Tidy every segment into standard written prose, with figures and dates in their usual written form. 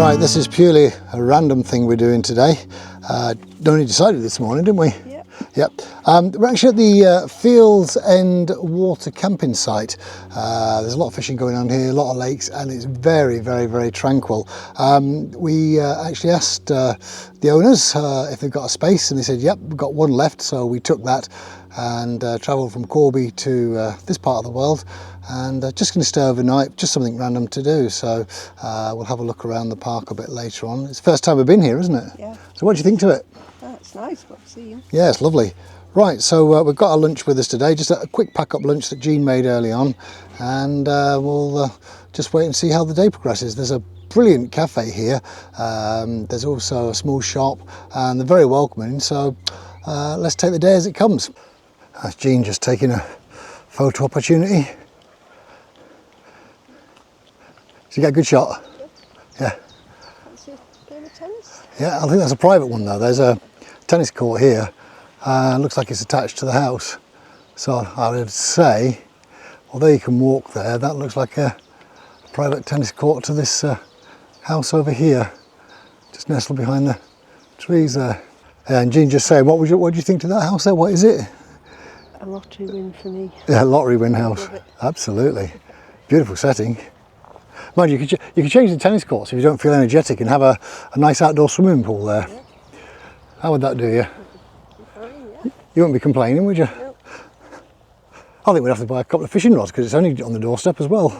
Right, this is purely a random thing we're doing today. Only decided this morning, didn't we? Yep. Yep. We're actually at the Fields End water camping site. There's a lot of fishing going on here, a lot of lakes, and it's very, very, very tranquil. We actually asked the owners if they've got a space, and they said, yep, we've got one left. So we took that and travelled from Corby to this part of the world, and just going to stay overnight, just something random to do. So we'll have a look around the park a bit later on. It's the first time we've been here, isn't it? Yeah. So what do you think to it? Oh, it's nice. What to see you. Yeah, it's lovely. Right, so we've got our lunch with us today, just a quick pack-up lunch that Jean made early on, and we'll just wait and see how the day progresses. There's a brilliant cafe here. There's also a small shop, and they're very welcoming, so let's take the day as it comes. That's Jean just taking a photo opportunity. Did you get a good shot? Yeah. Fancy a game of tennis? Yeah, I think that's a private one though. There's a tennis court here. Looks like it's attached to the house. So I would say, although you can walk there, that looks like a private tennis court to this house over here, just nestled behind the trees there. And Jean just saying, what do you think to that house there? What is it? A lottery win for me. Yeah, lottery win house. Absolutely. Beautiful setting. Mind you, you could change the tennis courts if you don't feel energetic and have a nice outdoor swimming pool there. Yeah. How would that do you? Fine, yeah. You wouldn't be complaining, would you? No. I think we'd have to buy a couple of fishing rods because it's only on the doorstep as well.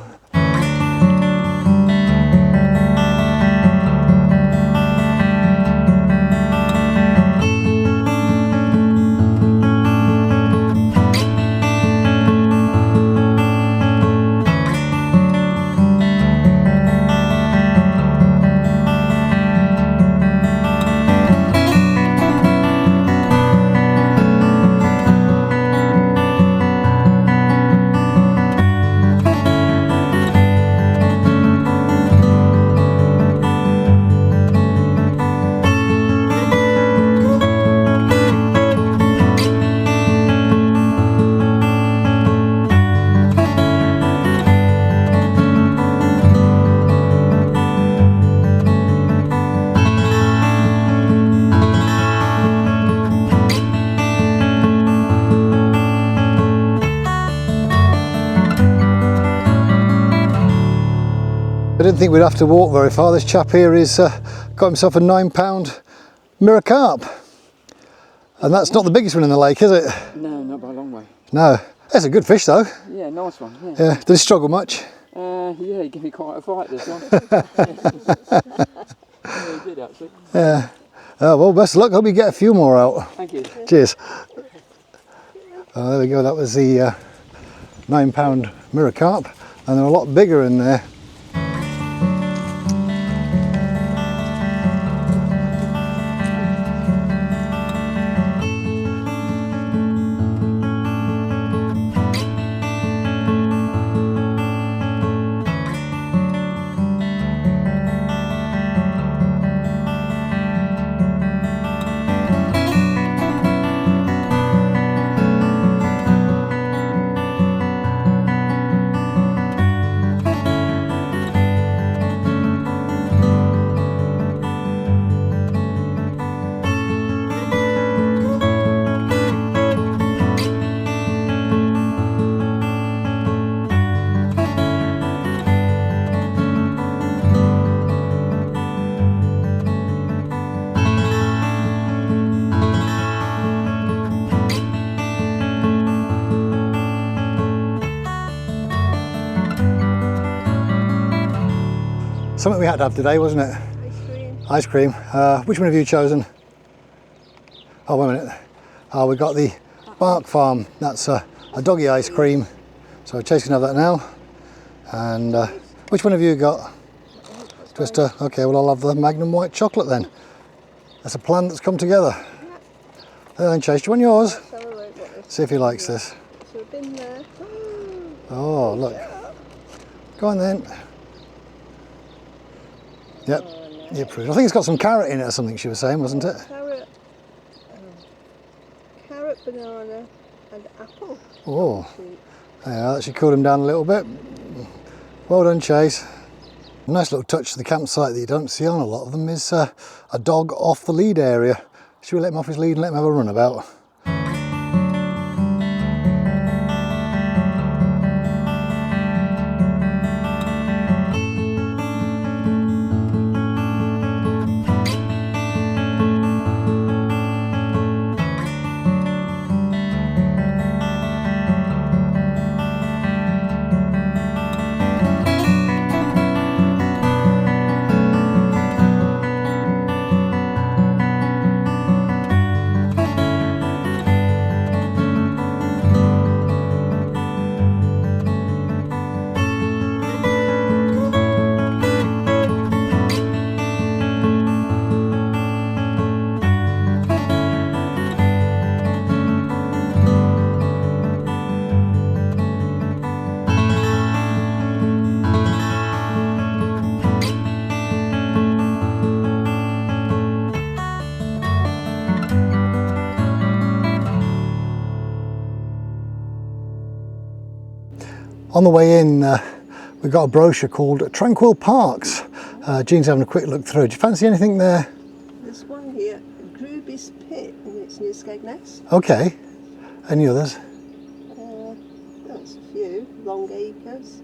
I didn't think we'd have to walk very far. This chap here is got himself a £9 mirror carp. And that's not the biggest one in the lake, is it? No, not by a long way. No. That's a good fish though. Yeah, nice one. Yeah. Yeah. Did he struggle much? Yeah, he gave me quite a fight this one. Yeah, he did actually. Yeah. Oh, well, best of luck. Hope you get a few more out. Thank you. Cheers. Oh, there we go. That was the £9 mirror carp. And they're a lot bigger in there. Something we had to have today, wasn't it? Ice cream. Ice cream. Which one have you chosen? Oh, wait a minute. We got the Bark Farm. That's a doggy ice cream. So Chase can have that now. And which one have you got? Twister. Okay, well I'll have the Magnum white chocolate then. That's a plan that's come together. There then, Chase, do you want yours? See if he likes this. Should have been there. Oh, look. Go on then. Yep, you approved. I think it's got some carrot in it or something she was saying, wasn't it? Carrot, banana and apple. Oh, yeah, that should cool him down a little bit. Well done, Chase. A nice little touch to the campsite that you don't see on a lot of them is a dog off the lead area. Should we let him off his lead and let him have a run about? On the way in, we've got a brochure called Tranquil Parks. Jean's having a quick look through. Do you fancy anything there? There's one here, Gruby's Pit, and it's near Skegness. Okay. Any others? That's a few. Long Acres.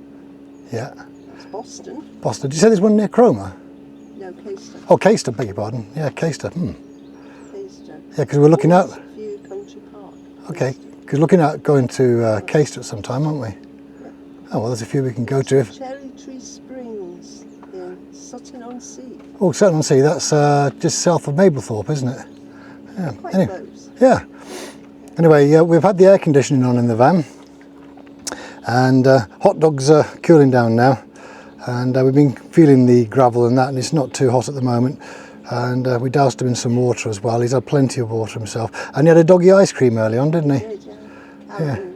Yeah. That's Boston. Boston. Did you say there's one near Cromer? No, Caister. Oh, Caister, beg your pardon. Yeah, Caister. Caister. Yeah, because we're looking at... A few Country Park. Okay, because looking at going to Caister at some time, aren't we? Oh, well, there's a few we can go to. Cherry Tree Springs in Sutton-on-Sea. Oh, Sutton-on-Sea, that's just south of Mablethorpe, isn't it? Yeah. Quite Anyway, close. yeah. Anyway, we've had the air conditioning on in the van, and hot dogs are cooling down now, and we've been feeling the gravel and that, and it's not too hot at the moment. And we doused him in some water as well. He's had plenty of water himself, and he had a doggy ice cream early on, didn't he? Yeah.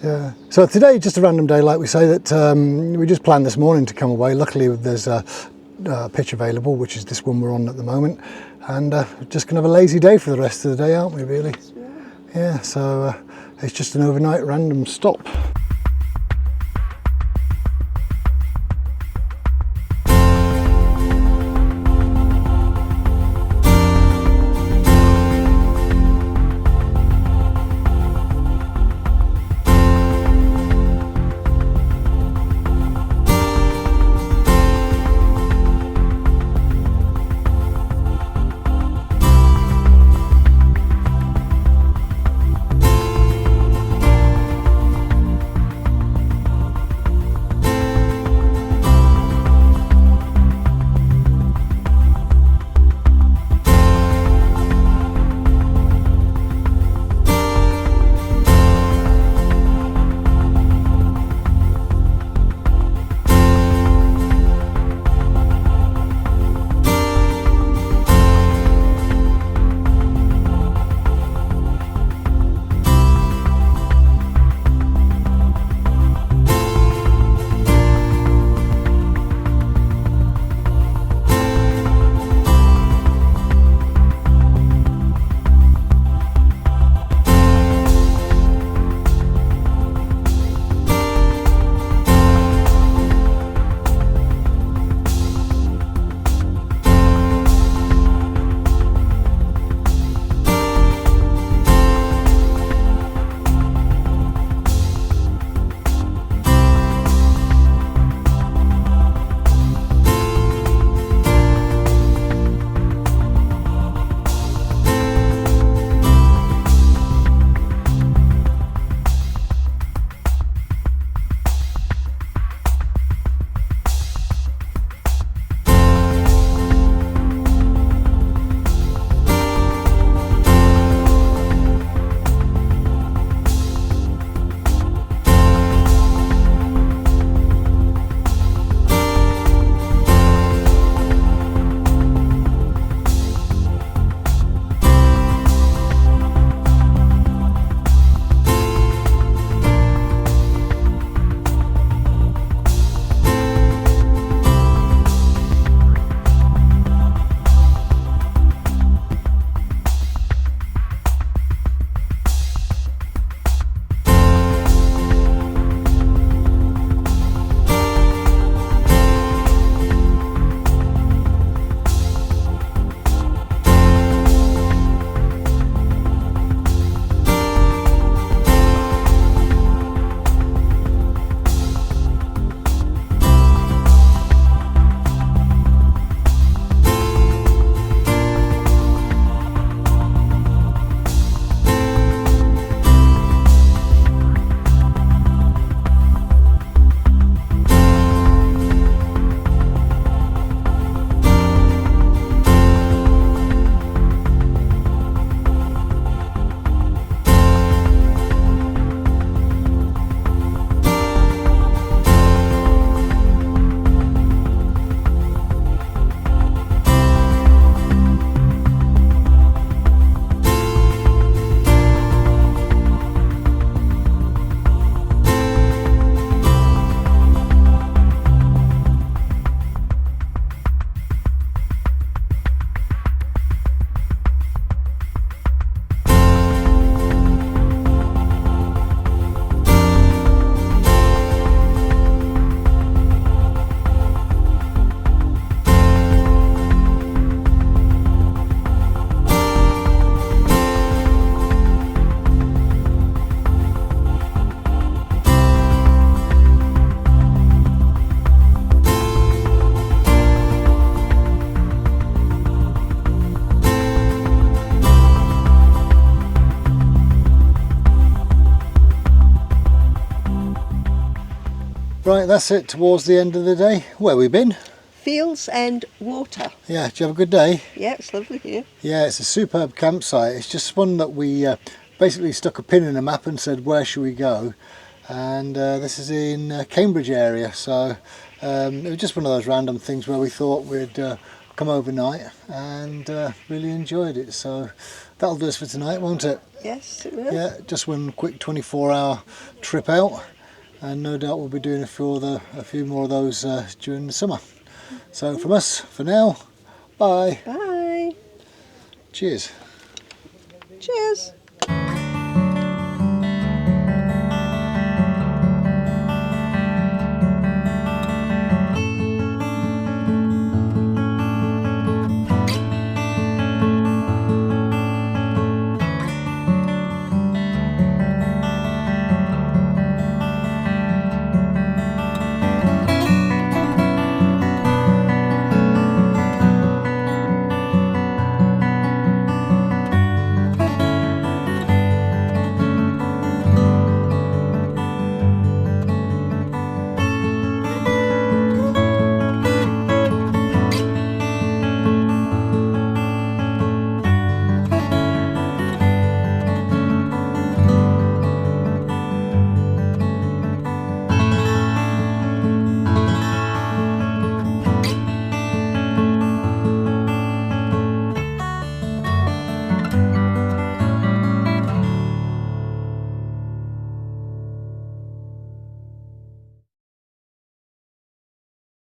Yeah. So today, just a random day, like we say, that we just planned this morning to come away. Luckily, there's a pitch available, which is this one we're on at the moment, and just gonna have a lazy day for the rest of the day, aren't we? Really? Yeah. So it's just an overnight random stop. Right, that's it towards the end of the day. Where we been? Fields and water. Yeah, did you have a good day? Yeah, it's lovely here. Yeah, it's a superb campsite. It's just one that we basically stuck a pin in a map and said, where should we go? And this is in Cambridge area, so it was just one of those random things where we thought we'd come overnight and really enjoyed it. So that'll do us for tonight, won't it? Yes, it will. Yeah, just one quick 24-hour trip out, and no doubt we'll be doing a few more of those during the summer. So from us for now, bye. Bye. Cheers. Cheers.